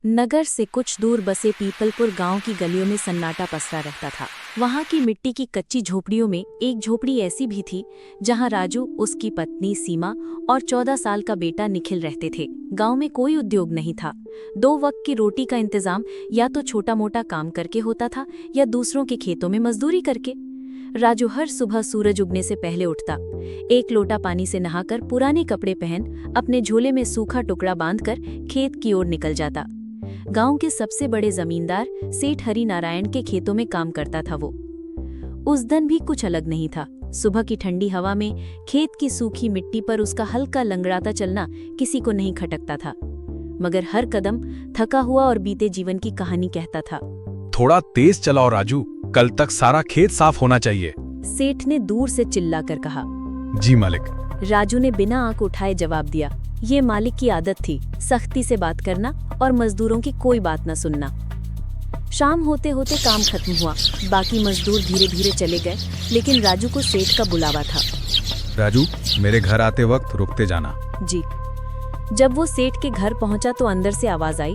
नगर से कुछ दूर बसे पीपलपुर गांव की गलियों में सन्नाटा पसरा रहता था। वहां की मिट्टी की कच्ची झोपड़ियों में एक झोपड़ी ऐसी भी थी जहां राजू, उसकी पत्नी सीमा और 14 साल का बेटा निखिल रहते थे। गांव में कोई उद्योग नहीं था। 2 वक्त की रोटी का इंतजाम या तो छोटा मोटा काम करके होता था या दूसरों के खेतों में मजदूरी करके। राजू हर सुबह सूरज उगने से पहले उठता, एक लोटा पानी से नहाकर पुराने कपड़े पहन अपने झोले में सूखा टुकड़ा बांधकर खेत की ओर निकल जाता। गांव के सबसे बड़े जमींदार सेठ हरि नारायण के खेतों में काम करता था वो। उस दिन भी कुछ अलग नहीं था। सुबह की ठंडी हवा में खेत की सूखी मिट्टी पर उसका हल्का लंगड़ाता चलना किसी को नहीं खटकता था, मगर हर कदम थका हुआ और बीते जीवन की कहानी कहता था। थोड़ा तेज चलाओ राजू, कल तक सारा खेत साफ होना चाहिए, सेठ ने दूर से चिल्लाकर कहा। जी मालिक। राजू ने बिना आंख उठाए जवाब दिया। ये मालिक की आदत थी, सख्ती से बात करना और मजदूरों की कोई बात न सुनना। शाम होते होते काम खत्म हुआ। बाकी मजदूर धीरे धीरे चले गए, लेकिन राजू को सेठ का बुलावा था। राजू, मेरे घर आते वक्त रुकते जाना। जी। जब वो सेठ के घर पहुंचा तो अंदर से आवाज आई,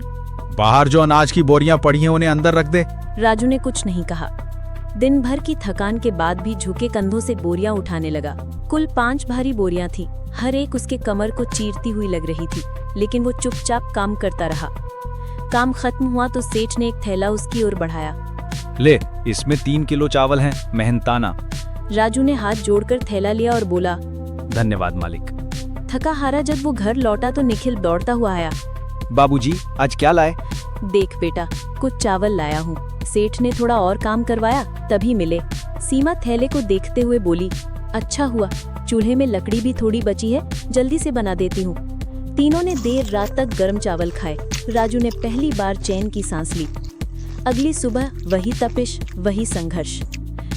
बाहर जो अनाज की बोरियां पड़ी हैं उन्हें अंदर रख दे। राजू ने कुछ नहीं कहा। दिन भर की थकान के बाद भी झुके कंधों से बोरियां उठाने लगा। कुल 5 भारी बोरियां थी, हर एक उसके कमर को चीरती हुई लग रही थी, लेकिन वो चुपचाप काम करता रहा। काम खत्म हुआ तो सेठ ने एक थैला उसकी ओर बढ़ाया। ले, इसमें 3 किलो चावल हैं, मेहनताना। राजू ने हाथ जोड़कर थैला लिया और बोला, धन्यवाद मालिक। थका हारा जब वो घर लौटा तो निखिल दौड़ता हुआ आया। बाबूजी, आज क्या लाए? देख बेटा, कुछ चावल लाया हूँ। सेठ ने थोड़ा और काम करवाया तभी मिले। सीमा थैले को देखते हुए बोली, अच्छा हुआ, चूल्हे में लकड़ी भी थोड़ी बची है, जल्दी से बना देती हूँ। तीनों ने देर रात तक गर्म चावल खाए। राजू ने पहली बार चैन की सांस ली। अगली सुबह वही तपिश, वही संघर्ष।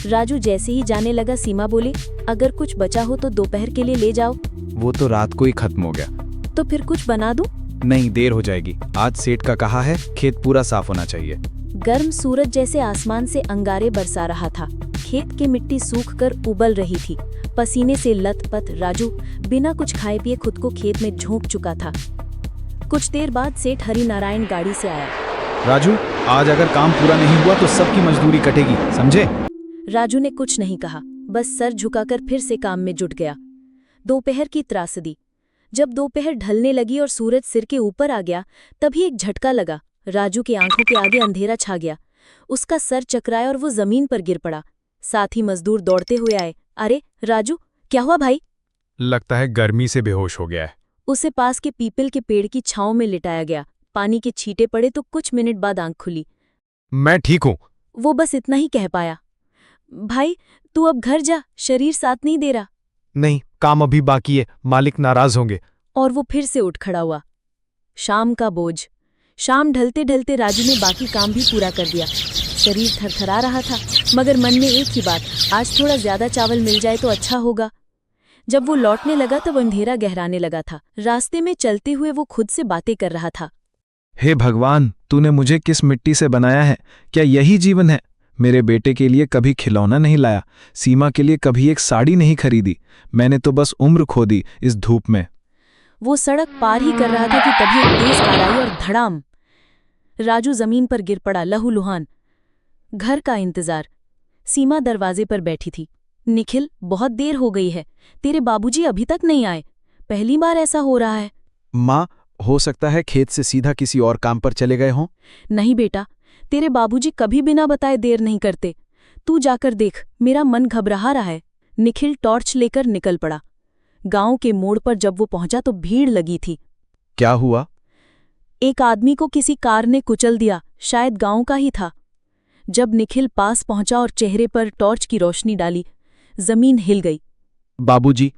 राजू जैसे ही जाने लगा, सीमा बोली, अगर कुछ बचा हो तो दोपहर के लिए ले जाओ। वो तो रात को ही खत्म हो गया। तो फिर कुछ बना दूं? नहीं, देर हो जाएगी। आज सेठ का कहा है, खेत पूरा साफ होना चाहिए। गर्म सूरज जैसे आसमान से अंगारे बरसा रहा था। खेत की मिट्टी सूखकर उबल रही थी। पसीने से लथपथ राजू बिना कुछ खाए पिए खुद को खेत में झोंक चुका था। कुछ देर बाद सेठ हरि नारायण गाड़ी से आया। राजू, आज अगर काम पूरा नहीं हुआ तो सबकी मजदूरी कटेगी, समझे? राजू ने कुछ नहीं कहा, बस सर झुकाकर फिर से काम में जुट गया। दोपहर की त्रासदी। जब दोपहर ढलने लगी और सूरज सिर के ऊपर आ गया, तभी एक झटका लगा। राजू की आंखों के आगे अंधेरा छा गया। उसका सर चकराया और वो जमीन पर गिर पड़ा। साथ ही मजदूर दौड़ते हुए आए। अरे राजू, क्या हुआ भाई? लगता है गर्मी से बेहोश हो गया है। उसे पास के पीपल के पेड़ की छांव में लिटाया गया। पानी के छींटे पड़े तो कुछ मिनट बाद आंख खुली। मैं ठीक हूँ। वो बस इतना ही कह पाया। भाई, तू अब घर जा, शरीर साथ नहीं दे रहा। नहीं, काम अभी बाकी है, मालिक नाराज होंगे। और वो फिर से उठ खड़ा हुआ। शाम का बोझ। शाम ढलते ढलते राजू ने बाकी काम भी पूरा कर दिया। शरीर थरथरा रहा था, मगर मन में एक ही बात, आज थोड़ा ज्यादा चावल मिल जाए तो अच्छा होगा। जब वो लौटने लगा तब अंधेरा गहराने लगा था। रास्ते में चलते हुए वो खुद से बातें कर रहा था। हे भगवान, तूने मुझे किस मिट्टी से बनाया है? क्या यही जीवन है? मेरे बेटे के लिए कभी खिलौना नहीं लाया, सीमा के लिए कभी एक साड़ी नहीं खरीदी। मैंने तो बस उम्र खो दी इस धूप में। वो सड़क पार ही कर रहा था कि तभी एक तेज कार आई और धड़ाम। राजू जमीन पर गिर पड़ा, लहूलुहान। घर का इंतजार। सीमा दरवाजे पर बैठी थी। निखिल, बहुत देर हो गई है, तेरे बाबूजी अभी तक नहीं आए। पहली बार ऐसा हो रहा है। माँ, हो सकता है खेत से सीधा किसी और काम पर चले गए हों। नहीं बेटा, तेरे बाबूजी कभी बिना बताए देर नहीं करते। तू जाकर देख, मेरा मन घबरा रहा है। निखिल टॉर्च लेकर निकल पड़ा। गांव के मोड़ पर जब वो पहुंचा तो भीड़ लगी थी। क्या हुआ? एक आदमी को किसी कार ने कुचल दिया, शायद गांव का ही था। जब निखिल पास पहुंचा और चेहरे पर टॉर्च की रोशनी डाली, जमीन हिल गई। बाबूजी।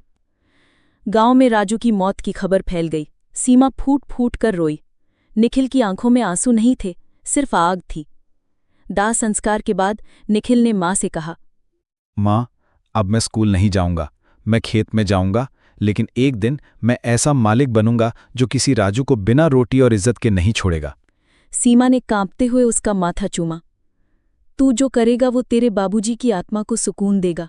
गांव में राजू की मौत की खबर फैल गई। सीमा फूट फूट कर रोई। निखिल की आंखों में आंसू नहीं थे, सिर्फ आग थी। दाह संस्कार के बाद निखिल ने मां से कहा, माँ, अब मैं स्कूल नहीं जाऊंगा, मैं खेत में जाऊंगा, लेकिन एक दिन मैं ऐसा मालिक बनूंगा जो किसी राजू को बिना रोटी और इज्जत के नहीं छोड़ेगा। सीमा ने कांपते हुए उसका माथा चूमा। तू जो करेगा वो तेरे बाबूजी की आत्मा को सुकून देगा।